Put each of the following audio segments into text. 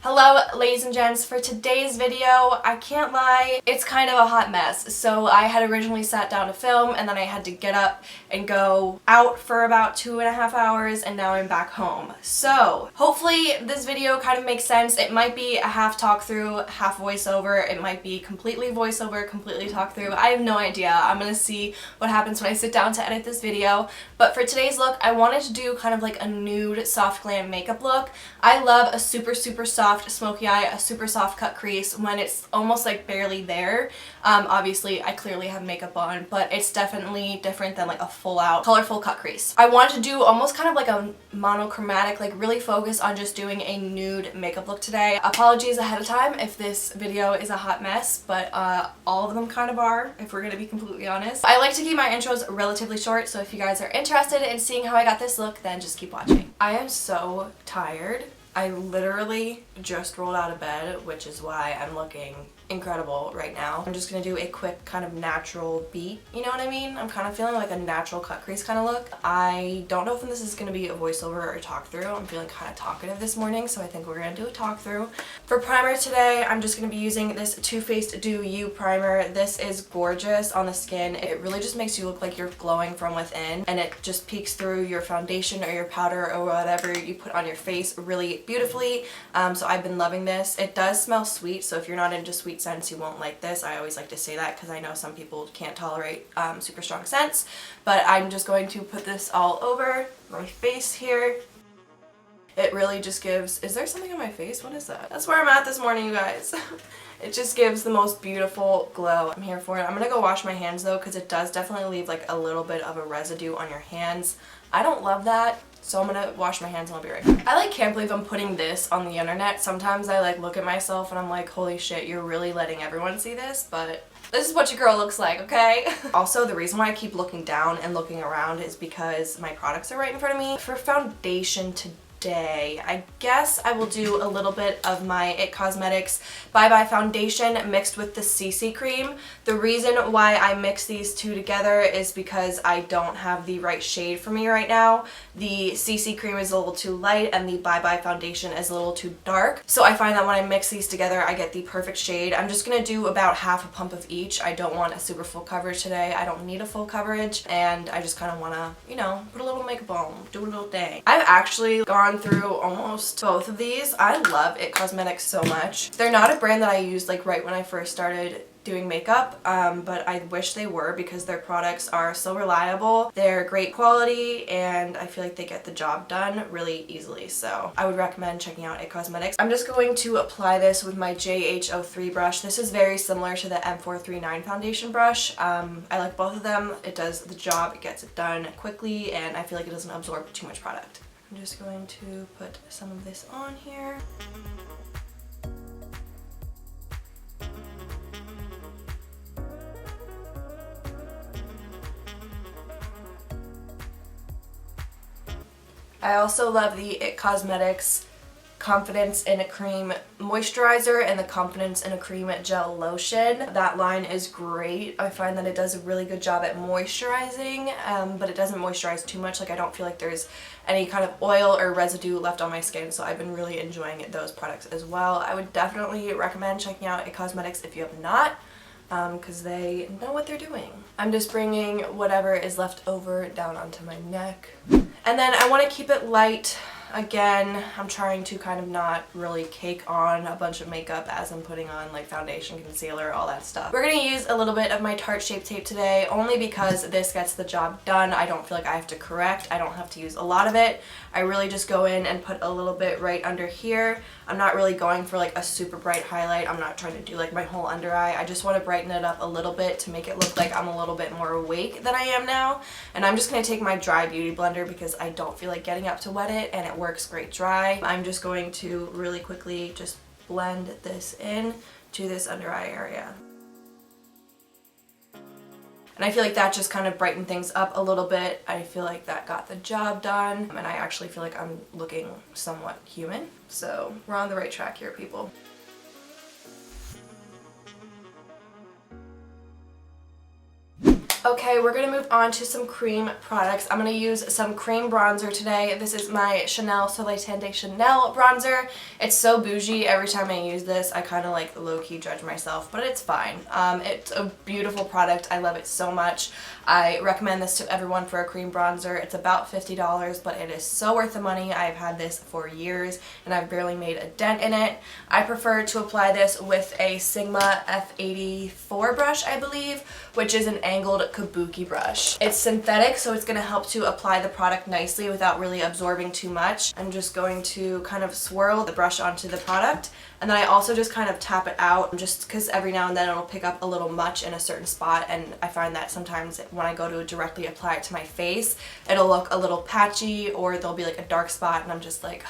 Hello ladies and gents, for today's video, I can't lie, it's kind of a hot mess. So I had originally sat down to film and then I had to get up and go out for about 2.5 hours and now I'm back home. So hopefully this video kind of makes sense. It might be a half talk through, half voiceover. It might be completely voiceover, completely talk through. I have no idea. I'm gonna see what happens when I sit down to edit this video. But for today's look, I wanted to do kind of like a nude soft glam makeup look. I love a super soft smoky eye, a super soft cut crease when it's almost like barely there. Obviously I clearly have makeup on, but it's definitely different than like a full out colorful cut crease. I wanted to do almost kind of like a monochromatic, like really focus on just doing a nude makeup look today. Apologies ahead of time if this video is a hot mess, but all of them kind of are, if we're gonna be completely honest. I like to keep my intros relatively short, so if you guys are interested in seeing how I got this look, then just keep watching. I am so tired. I literally just rolled out of bed, which is why I'm looking incredible right now. I'm just gonna do a quick kind of natural beat, you know what I mean? I'm kind of feeling like a natural cut crease kind of look. I don't know if this is gonna be a voiceover or a talk through. I'm feeling kind of talkative this morning, so I think we're gonna do a talk through. For primer today, I'm just gonna be using this Too Faced Do You primer. This is gorgeous on the skin. It really just makes you look like you're glowing from within, and it just peeks through your foundation or your powder or whatever you put on your face really beautifully. So I've been loving this. It does smell sweet, so if you're not into sweet scents, you won't like this. I always like to say that because I know some people can't tolerate super strong scents, but I'm just going to put this all over my face here. It really just gives, is there something on my face? What is that? That's where I'm at this morning, you guys. It just gives the most beautiful glow. I'm here for it. I'm gonna go wash my hands though, because it does definitely leave like a little bit of a residue on your hands. I don't love that, so I'm gonna wash my hands and I'll be right back. I like can't believe I'm putting this on the internet. Sometimes I like look at myself and I'm like, holy shit, you're really letting everyone see this, but this is what your girl looks like, okay? Also, the reason why I keep looking down and looking around is because my products are right in front of me. For foundation today, I guess I will do a little bit of my IT Cosmetics Bye Bye foundation mixed with the CC cream. The reason why I mix these two together is because I don't have the right shade for me right now. The CC cream is a little too light and the Bye Bye foundation is a little too dark. So I find that when I mix these together, I get the perfect shade. I'm just gonna do about half a pump of each. I don't want a super full coverage today. I don't need a full coverage, and I just kind of wanna, you know, put a little makeup on, do a little thing. I've actually gone through almost both of these. I love IT Cosmetics so much. They're not a brand that I used like right when I first started doing makeup, but I wish they were, because their products are so reliable. They're great quality and I feel like they get the job done really easily, so I would recommend checking out IT Cosmetics. I'm just going to apply this with my JH03 brush. This is very similar to the M439 foundation brush. I like both of them. It does the job, it gets it done quickly, and I feel like it doesn't absorb too much product. I'm just going to put some of this on here. I also love the IT Cosmetics Confidence in a Cream moisturizer and the Confidence in a Cream gel lotion. That line is great. I find that it does a really good job at moisturizing, but it doesn't moisturize too much. Like, I don't feel like there's any kind of oil or residue left on my skin, so I've been really enjoying those products as well. I would definitely recommend checking out IT Cosmetics if you have not, because they know what they're doing. I'm just bringing whatever is left over down onto my neck. And then I want to keep it light. Again, I'm trying to kind of not really cake on a bunch of makeup as I'm putting on like foundation, concealer, all that stuff. We're going to use a little bit of my Tarte Shape Tape today, only because this gets the job done. I don't feel like I have to correct. I don't have to use a lot of it. I really just go in and put a little bit right under here. I'm not really going for like a super bright highlight. I'm not trying to do like my whole under eye. I just want to brighten it up a little bit to make it look like I'm a little bit more awake than I am now. And I'm just going to take my dry beauty blender because I don't feel like getting up to wet it, and it works great dry. I'm just going to really quickly just blend this in to this under eye area. And I feel like that just kind of brightened things up a little bit. I feel like that got the job done, and I actually feel like I'm looking somewhat human. So we're on the right track here, people. Okay, we're gonna move on to some cream products. I'm gonna use some cream bronzer today. This is my Soleil Tande Chanel bronzer. It's so bougie. Every time I use this, I kind of like low-key judge myself, but it's fine. It's a beautiful product. I love it so much. I recommend this to everyone for a cream bronzer. It's about $50, but it is so worth the money. I've had this for years, and I've barely made a dent in it. I prefer to apply this with a Sigma F84 brush, I believe, which is an angled kabuki brush. It's synthetic, so it's going to help to apply the product nicely without really absorbing too much. I'm just going to kind of swirl the brush onto the product, and then I also just kind of tap it out just because every now and then it'll pick up a little much in a certain spot, and I find that sometimes when I go to directly apply it to my face, it'll look a little patchy or there'll be like a dark spot, and I'm just like,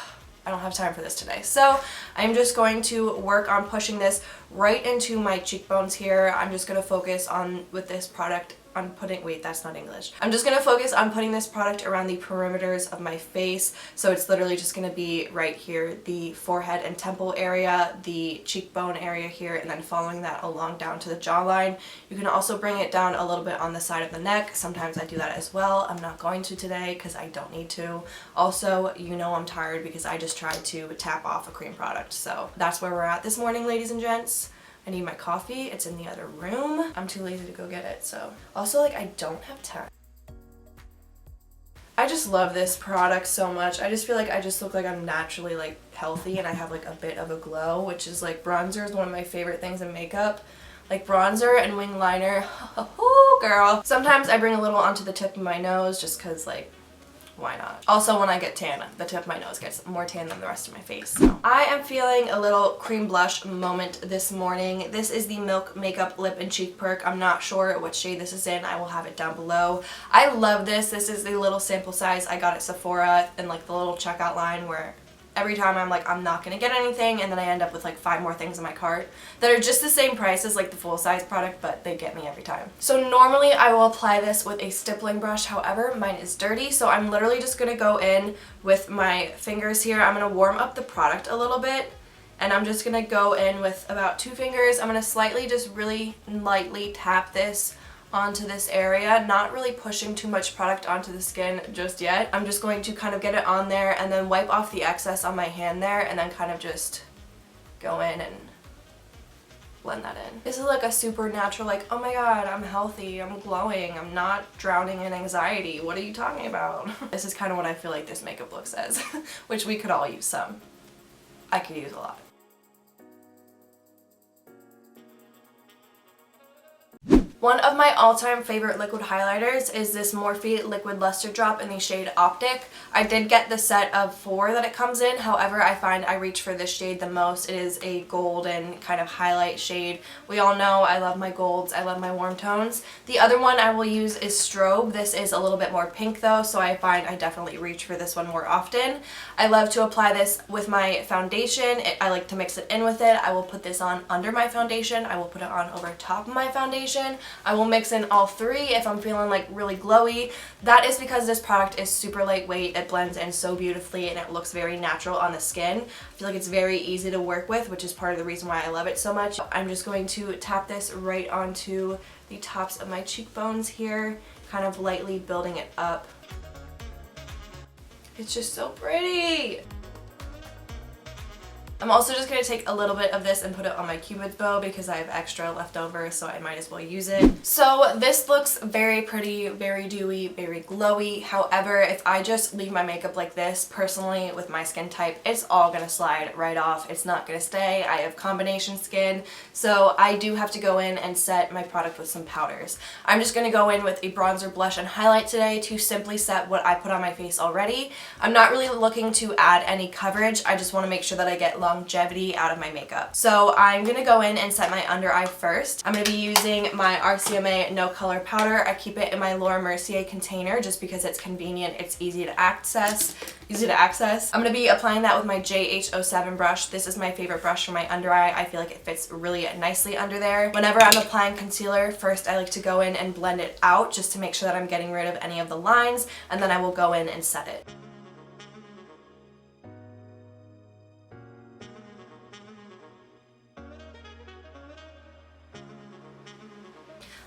I don't have time for this today. So I'm just going to work on pushing this right into my cheekbones here. I'm just going to focus on, with this product, on putting, wait, that's not English. I'm just going to focus on putting this product around the perimeters of my face. So it's literally just going to be right here, the forehead and temple area, the cheekbone area here, and then following that along down to the jawline. You can also bring it down a little bit on the side of the neck. Sometimes I do that as well. I'm not going to today because I don't need to. Also, you know I'm tired because I just tried to tap off a cream product. So that's where we're at this morning, ladies and gents. I need my coffee. It's in the other room. I'm too lazy to go get it, so. Also, like, I don't have time. I just love this product so much. I just feel like I just look like I'm naturally, like, healthy and I have, like, a bit of a glow, which is, like, bronzer is one of my favorite things in makeup. Like, bronzer and wing liner. Oh, girl. Sometimes I bring a little onto the tip of my nose just because, like, why not? Also, when I get tan, the tip of my nose gets more tan than the rest of my face. So I am feeling a little cream blush moment this morning. This is the Milk Makeup Lip and Cheek Perk. I'm not sure what shade this is in. I will have it down below. I love this. This is the little sample size I got at Sephora in like the little checkout line where every time I'm like, I'm not gonna get anything, and then I end up with like 5 more things in my cart that are just the same price as like the full-size product, but they get me every time. So normally I will apply this with a stippling brush, however, mine is dirty, so I'm literally just gonna go in with my fingers here. I'm gonna warm up the product a little bit, and I'm just gonna go in with about 2 fingers. I'm gonna slightly, just really lightly tap this onto this area, not really pushing too much product onto the skin just yet. I'm just going to kind of get it on there and then wipe off the excess on my hand there, and then kind of just go in and blend that in. This is like a super natural, like, oh my god, I'm healthy, I'm glowing, I'm not drowning in anxiety. What are you talking about? This is kind of what I feel like this makeup look says, which we could all use some. I could use a lot. One of my all-time favorite liquid highlighters is this Morphe Liquid Lustre Drop in the shade Optic. I did get the set of 4 that it comes in, however I find I reach for this shade the most. It is a golden kind of highlight shade. We all know I love my golds, I love my warm tones. The other one I will use is Strobe. This is a little bit more pink though, so I find I definitely reach for this one more often. I love to apply this with my foundation. I like to mix it in with it. I will put this on under my foundation. I will put it on over top of my foundation. I will mix in all 3 if I'm feeling like really glowy. That is because this product is super lightweight. It blends in so beautifully and it looks very natural on the skin. I feel like it's very easy to work with, which is part of the reason why I love it so much. I'm just going to tap this right onto the tops of my cheekbones here, kind of lightly building it up. It's just so pretty! I'm also just going to take a little bit of this and put it on my Cupid's bow because I have extra left over, so I might as well use it. So this looks very pretty, very dewy, very glowy. However, if I just leave my makeup like this, personally with my skin type, it's all going to slide right off. It's not going to stay. I have combination skin, so I do have to go in and set my product with some powders. I'm just going to go in with a bronzer, blush, and highlight today to simply set what I put on my face already. I'm not really looking to add any coverage. I just want to make sure that I get longevity out of my makeup. So I'm gonna go in and set my under eye first. I'm gonna be using my RCMA No Color Powder. I keep it in my Laura Mercier container just because it's convenient, it's easy to access. I'm gonna be applying that with my JH07 brush. This is my favorite brush for my under eye. I feel like it fits really nicely under there. Whenever I'm applying concealer, first I like to go in and blend it out just to make sure that I'm getting rid of any of the lines, and then I will go in and set it.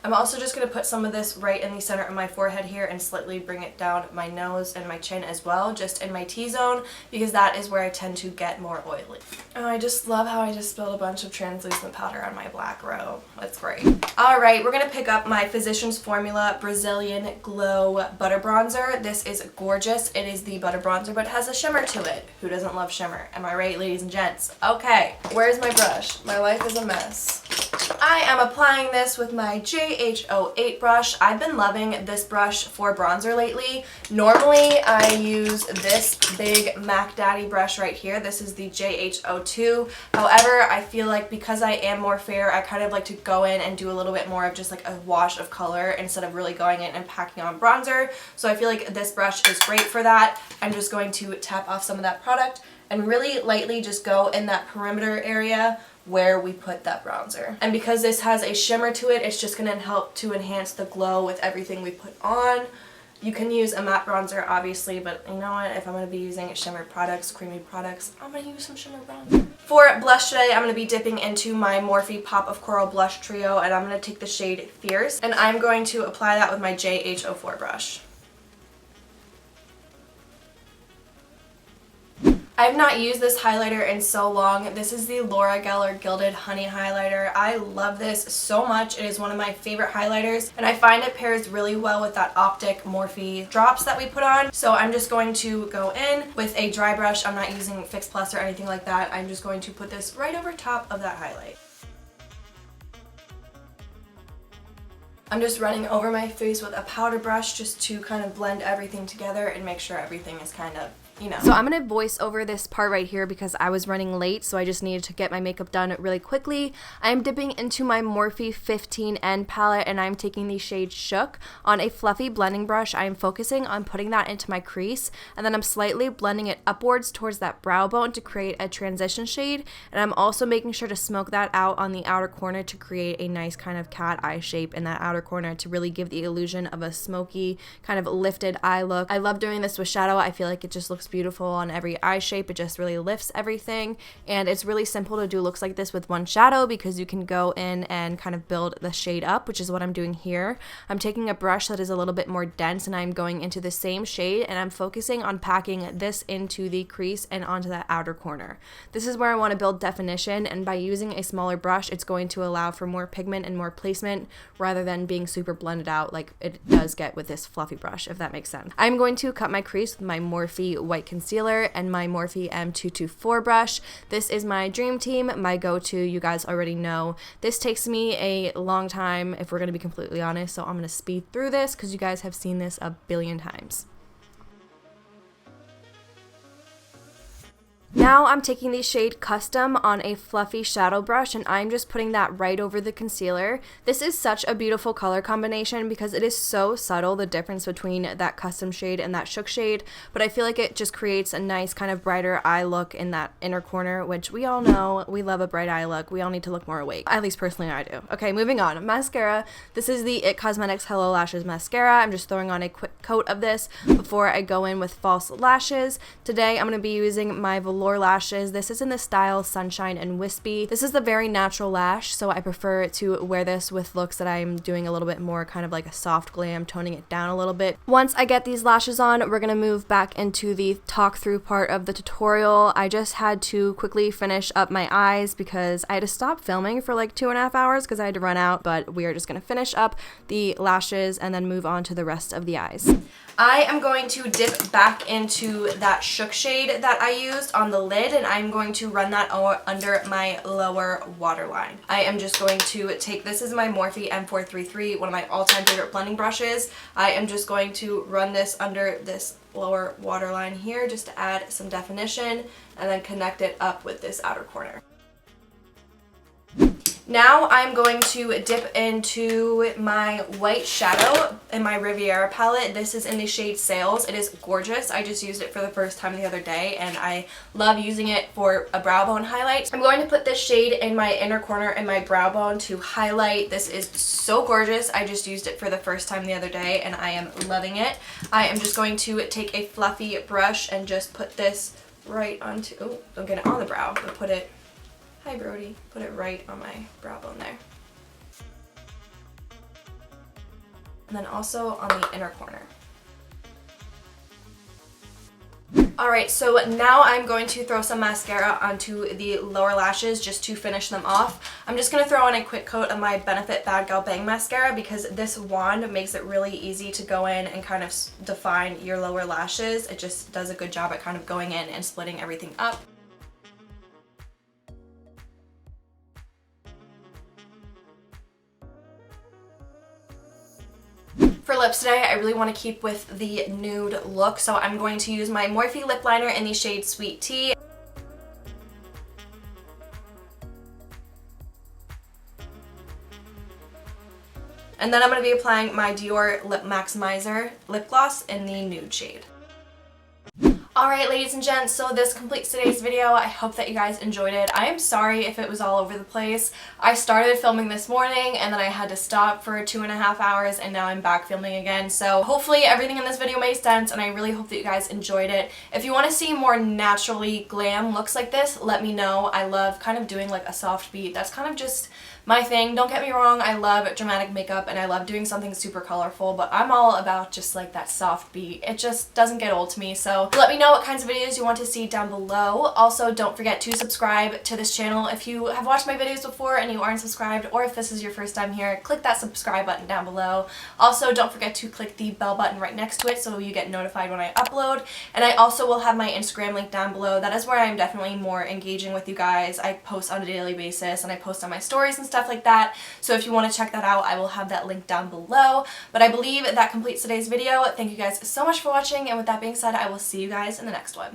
I'm also just going to put some of this right in the center of my forehead here and slightly bring it down my nose and my chin as well, just in my T-zone, because that is where I tend to get more oily. Oh, I just love how I just spilled a bunch of translucent powder on my black robe. That's great. Alright, we're going to pick up my Physicians Formula Brazilian Glow Butter Bronzer. This is gorgeous. It is the butter bronzer, but it has a shimmer to it. Who doesn't love shimmer? Am I right, ladies and gents? Okay, where's my brush? My life is a mess. I am applying this with my JH08 brush. I've been loving this brush for bronzer lately. Normally, I use this big Mac Daddy brush right here. This is the JH02. However, I feel like because I am more fair, I kind of like to go in and do a little bit more of just like a wash of color instead of really going in and packing on bronzer. So I feel like this brush is great for that. I'm just going to tap off some of that product and really lightly just go in that perimeter area where we put that bronzer. And because this has a shimmer to it, it's just going to help to enhance the glow with everything we put on. You can use a matte bronzer, obviously, but you know what? If I'm going to be using shimmer products, creamy products, I'm going to use some shimmer bronzer. For blush today, I'm going to be dipping into my Morphe Pop of Coral Blush Trio, and I'm going to take the shade Fierce, and I'm going to apply that with my JH04 brush. I've not used this highlighter in so long. This is the Laura Geller Gilded Honey Highlighter. I love this so much. It is one of my favorite highlighters, and I find it pairs really well with that Optic Morphe drops that we put on. So I'm just going to go in with a dry brush. I'm not using Fix Plus or anything like that. I'm just going to put this right over top of that highlight. I'm just running over my face with a powder brush just to kind of blend everything together and make sure everything is kind of, you know. So I'm going to voice over this part right here because I was running late, so I just needed to get my makeup done really quickly. I'm dipping into my Morphe 15N palette, and I'm taking the shade Shook. On a fluffy blending brush, I am focusing on putting that into my crease, and then I'm slightly blending it upwards towards that brow bone to create a transition shade, and I'm also making sure to smoke that out on the outer corner to create a nice kind of cat eye shape in that outer corner to really give the illusion of a smoky kind of lifted eye look. I love doing this with shadow. I feel like it just looks beautiful on every eye shape. It just really lifts everything, and it's really simple to do looks like this with one shadow because you can go in and kind of build the shade up, which is what I'm doing here. I'm taking a brush that is a little bit more dense, and I'm going into the same shade, and I'm focusing on packing this into the crease and onto that outer corner. This is where I want to build definition, and by using a smaller brush, it's going to allow for more pigment and more placement rather than being super blended out like it does get with this fluffy brush, if that makes sense. I'm going to cut my crease with my Morphe white concealer and my Morphe M224 brush. This is my dream team, my go-to. You guys already know. This takes me a long time, if we're going to be completely honest, so I'm going to speed through this because you guys have seen this a billion times. Now I'm taking the shade Custom on a fluffy shadow brush, and I'm just putting that right over the concealer. This is such a beautiful color combination because it is so subtle, the difference between that Custom shade and that Shook shade, but I feel like it just creates a nice kind of brighter eye look in that inner corner, which we all know we love a bright eye look. We all need to look more awake. At least personally I do. Okay, moving on. Mascara. This is the IT Cosmetics Hello Lashes Mascara. I'm just throwing on a quick coat of this before I go in with false lashes. Today I'm going to be using my Velour lashes. This is in the style Sunshine and Wispy. This is the very natural lash, so I prefer to wear this with looks that I'm doing a little bit more kind of like a soft glam, toning it down a little bit. Once I get these lashes on, we're going to move back into the talk through part of the tutorial. I just had to quickly finish up my eyes because I had to stop filming for like 2.5 hours because I had to run out, but we are just going to finish up the lashes and then move on to the rest of the eyes. I am going to dip back into that Shook shade that I used on the lid, and I'm going to run that under my lower waterline. I am just going to take, this is my Morphe M433, one of my all-time favorite blending brushes. I am just going to run this under this lower waterline here just to add some definition and then connect it up with this outer corner. Now I'm going to dip into my white shadow in my Riviera palette. This is in the shade Sails. It is gorgeous. I just used it for the first time the other day, and I love using it for a brow bone highlight. I'm going to put this shade in my inner corner in my brow bone to highlight. This is so gorgeous. I just used it for the first time the other day, and I am loving it. I am just going to take a fluffy brush and just put this right onto, oh, don't get it on the brow, but put it, hi Brody, put it right on my brow bone there. and then also on the inner corner. Alright, so now I'm going to throw some mascara onto the lower lashes just to finish them off. I'm just going to throw on a quick coat of my Benefit Bad Gal Bang mascara because this wand makes it really easy to go in and kind of define your lower lashes. It just does a good job at kind of going in and splitting everything up. For lips today, I really want to keep with the nude look, so I'm going to use my Morphe lip liner in the shade Sweet Tea. And then I'm going to be applying my Dior Lip Maximizer lip gloss in the nude shade. Alright, ladies and gents, so this completes today's video. I hope that you guys enjoyed it. I am sorry if it was all over the place. I started filming this morning and then I had to stop for 2.5 hours and now I'm back filming again. So hopefully everything in this video made sense and I really hope that you guys enjoyed it. If you want to see more naturally glam looks like this, let me know. I love kind of doing like a soft beat. That's kind of just my thing. Don't get me wrong, I love dramatic makeup and I love doing something super colorful, but I'm all about just like that soft beat. It just doesn't get old to me, so let me know what kinds of videos you want to see down below. Also, don't forget to subscribe to this channel if you have watched my videos before and you aren't subscribed, or if this is your first time here, click that subscribe button down below. Also, don't forget to click the bell button right next to it so you get notified when I upload, and I also will have my Instagram link down below. That is where I'm definitely more engaging with you guys. I post on a daily basis and I post on my stories and stuff like that, so if you want to check that out, I will have that link down below. But I believe that completes today's video. Thank you guys so much for watching, and with that being said, I will see you guys in the next one.